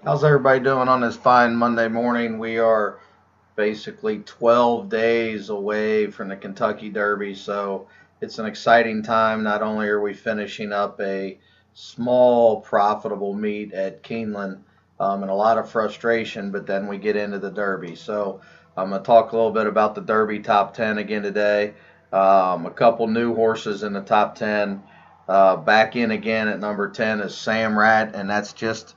How's everybody doing on this fine Monday morning? We are basically 12 days away from the Kentucky Derby, so it's an exciting time. Not only are we finishing up a small, profitable meet at Keeneland and a lot of frustration, but then we get into the Derby. So I'm going to talk a little bit about the Derby top 10 again today. A couple new horses in the top 10. Back in again at number 10 is Sam Rat, and that's just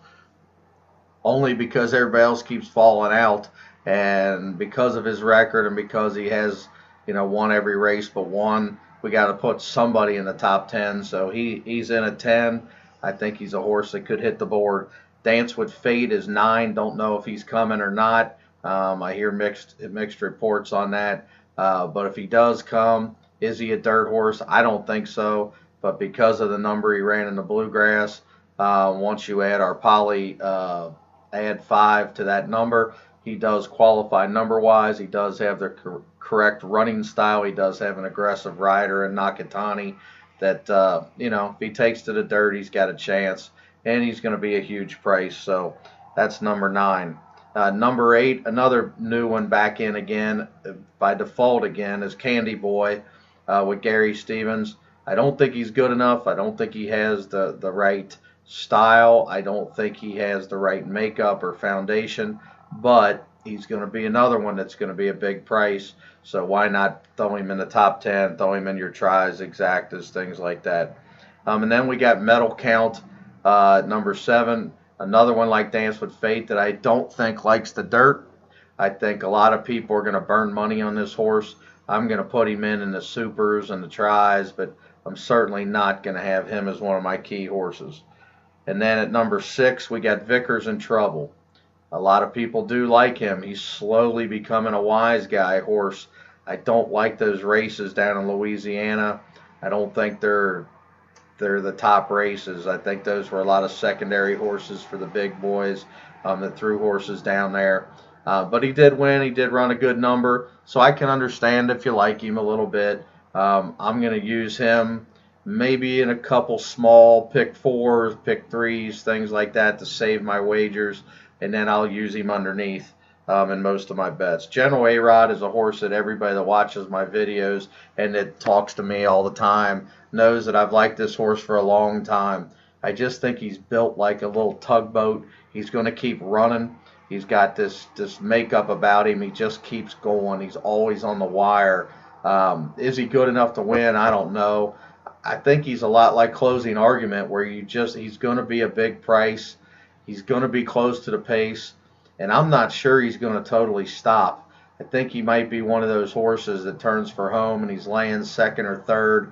only because everybody else keeps falling out, and because of his record and because he has, won every race but one. We got to put somebody in the top 10, so he's in at 10. I think he's a horse that could hit the board. Dance with Fate is 9. Don't know if he's coming or not. I hear mixed reports on that. But if he does come, is he a dirt horse? I don't think so. But because of the number he ran in the Bluegrass, once you add our Poly add 5 to that number. He does qualify number wise. He does have the correct running style. He does have an aggressive rider in Nakatani that, if he takes to the dirt, he's got a chance. And he's going to be a huge price. So that's number 9. Number 8, another new one back in again by default again, is Candy Boy with Gary Stevens. I don't think he's good enough. I don't think he has the right style. I don't think he has the right makeup or foundation, but he's going to be another one that's going to be a big price. So why not throw him in the top 10, throw him in your tries, exactas, things like that. And then we got Medal Count, number 7, another one like Dance with Fate that I don't think likes the dirt. I think a lot of people are going to burn money on this horse. I'm going to put him in the supers and the tries, but I'm certainly not going to have him as one of my key horses. And then at number 6, we got Vickers in Trouble. A lot of people do like him. He's slowly becoming a wise guy horse. I don't like those races down in Louisiana. I don't think they're the top races. I think those were a lot of secondary horses for the big boys that threw horses down there. But he did win. He did run a good number. So I can understand if you like him a little bit. I'm going to use him maybe in a couple small pick 4s, pick 3s, things like that to save my wagers. And then I'll use him underneath in most of my bets. General A-Rod is a horse that everybody that watches my videos and that talks to me all the time knows that I've liked this horse for a long time. I just think he's built like a little tugboat. He's going to keep running. He's got this makeup about him. He just keeps going. He's always on the wire. Is he good enough to win? I don't know. I think he's a lot like Closing Argument, where he's going to be a big price. He's going to be close to the pace, and I'm not sure he's going to totally stop. I think he might be one of those horses that turns for home and he's laying second or third,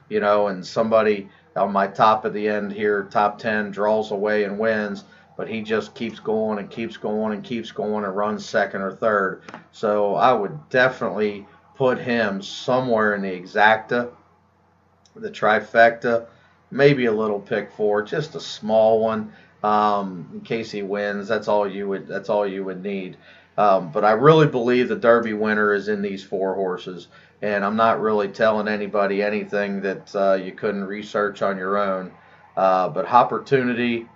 and somebody on my top of the end here, top 10, draws away and wins, but he just keeps going and keeps going and keeps going and runs second or third. So I would definitely put him somewhere in the exacta, the trifecta, maybe a little pick 4, just a small one, in case he wins. That's all you would need. But I really believe the Derby winner is in these 4 horses, and I'm not really telling anybody anything that you couldn't research on your own. But Opportunity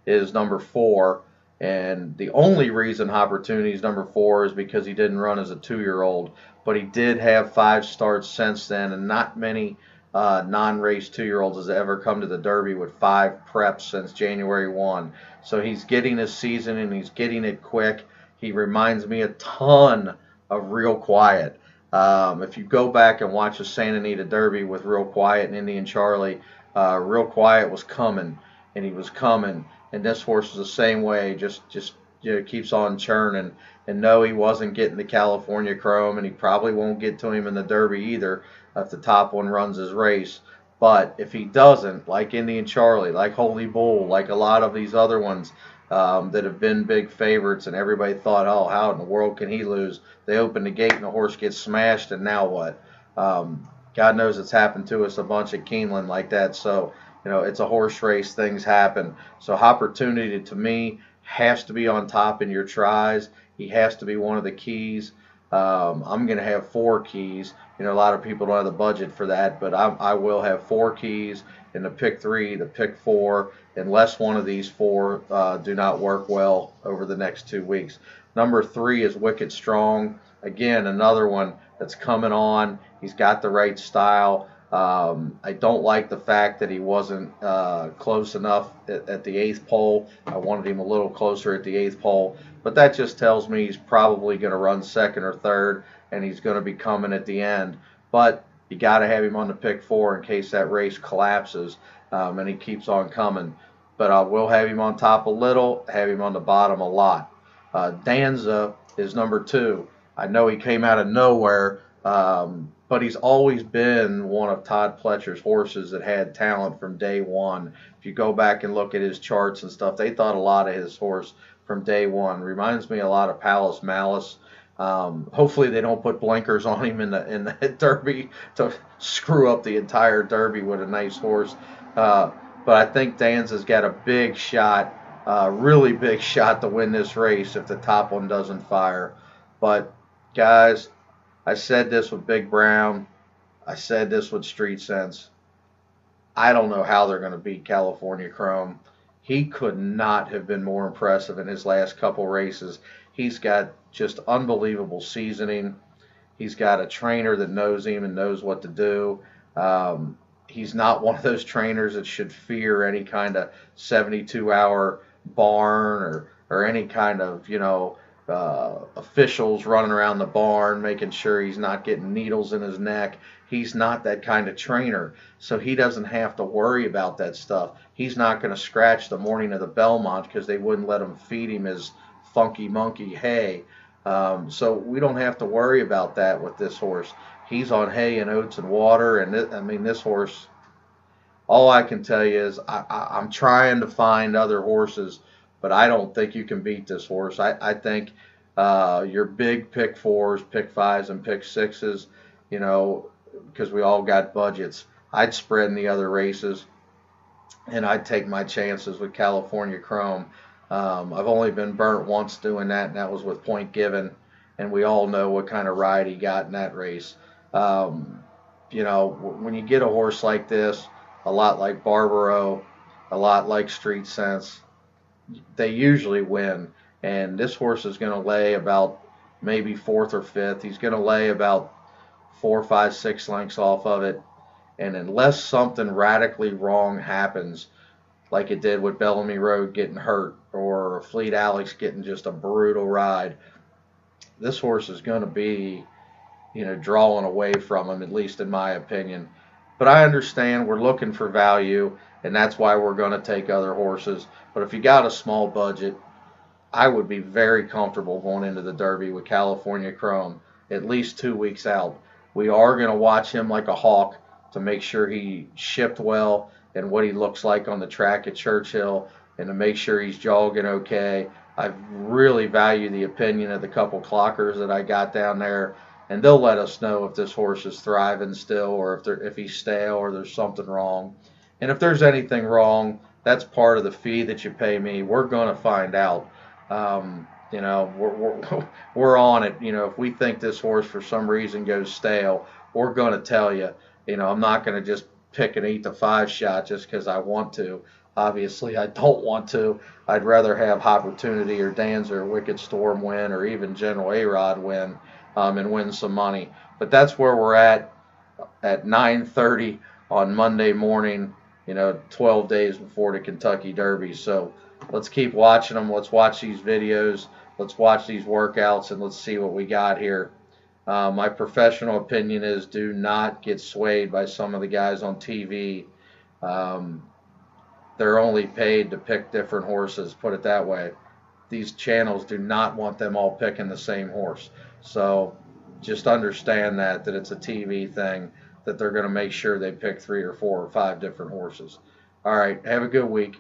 is number 4, and the only reason Opportunity is number 4 is because he didn't run as a 2-year-old, but he did have 5 starts since then, and not many non-race 2-year-olds has ever come to the Derby with 5 preps since January 1. So he's getting his season and he's getting it quick. He reminds me a ton of Real Quiet. If you go back and watch the Santa Anita Derby with Real Quiet and Indian Charlie, Real Quiet was coming and he was coming, and this horse is the same way. Just keeps on churning. And no, he wasn't getting the California Chrome, and he probably won't get to him in the Derby either if the top one runs his race. But if he doesn't, like Indian Charlie, like Holy Bull, like a lot of these other ones that have been big favorites, and everybody thought, oh, how in the world can he lose? They open the gate and the horse gets smashed, and now what? God knows it's happened to us a bunch at Keeneland like that. So, it's a horse race. Things happen. So Opportunity to me has to be on top in your tries. He has to be one of the keys. I'm going to have 4 keys. You know, a lot of people don't have the budget for that, but I will have 4 keys in the pick 3, the pick 4, unless one of these 4 do not work well over the next 2 weeks. Number 3 is Wicked Strong. Again, another one that's coming on. He's got the right style. I don't like the fact that he wasn't close enough at the 8th pole. I wanted him a little closer at the 8th pole, but that just tells me he's probably going to run 2nd or 3rd, and he's going to be coming at the end. But you got to have him on the pick 4 in case that race collapses, and he keeps on coming. But I will have him on top a little, have him on the bottom a lot. Danza is number 2. I know he came out of nowhere, but he's always been one of Todd Pletcher's horses that had talent from day one. If you go back and look at his charts and stuff, they thought a lot of his horse from day one. Reminds me a lot of Palace Malice. Hopefully they don't put blinkers on him in the Derby to screw up the entire Derby with a nice horse. But I think Danza's got a big shot, really big shot to win this race if the top one doesn't fire. But guys, I said this with Big Brown. I said this with Street Sense. I don't know how they're going to beat California Chrome. He could not have been more impressive in his last couple races. He's got just unbelievable seasoning. He's got a trainer that knows him and knows what to do. He's not one of those trainers that should fear any kind of 72-hour barn or any kind of, officials running around the barn making sure he's not getting needles in his neck. He's not that kind of trainer, so he doesn't have to worry about that stuff. He's not going to scratch the morning of the Belmont because they wouldn't let him feed him his funky monkey hay. So we don't have to worry about that with this horse. He's on hay and oats and water, and this horse, all I can tell you is I'm trying to find other horses, but I don't think you can beat this horse. I think your big pick 4s, pick 5s, and pick 6s, because we all got budgets, I'd spread in the other races, and I'd take my chances with California Chrome. I've only been burnt once doing that, and that was with Point Given, and we all know what kind of ride he got in that race. When you get a horse like this, a lot like Barbaro, a lot like Street Sense, they usually win. And this horse is going to lay about maybe 4th or 5th. He's going to lay about 4, 5, 6 lengths off of it. And unless something radically wrong happens, like it did with Bellamy Road getting hurt or Fleet Alex getting just a brutal ride, this horse is going to be, drawing away from him, at least in my opinion. But I understand we're looking for value, and that's why we're going to take other horses. But if you got a small budget, I would be very comfortable going into the Derby with California Chrome at least 2 weeks out. We are going to watch him like a hawk to make sure he shipped well and what he looks like on the track at Churchill, and to make sure he's jogging okay. I really value the opinion of the couple clockers that I got down there, and they'll let us know if this horse is thriving still, or if he's stale, or there's something wrong. And if there's anything wrong, that's part of the fee that you pay me. We're going to find out. We're on it. If we think this horse for some reason goes stale, we're going to tell you. I'm not going to just pick an 8-5 shot just because I want to. Obviously, I don't want to. I'd rather have Opportunity or Danza or Wicked Storm win, or even General A-Rod win, and win some money. But that's where we're at 9:30 on Monday morning, 12 days before the Kentucky Derby. So let's keep watching them. Let's watch these videos. Let's watch these workouts, and let's see what we got here. My professional opinion is do not get swayed by some of the guys on TV. They're only paid to pick different horses, put it that way. These channels do not want them all picking the same horse. So just understand that it's a TV thing, that they're going to make sure they pick 3 or 4 or 5 different horses. All right, have a good week.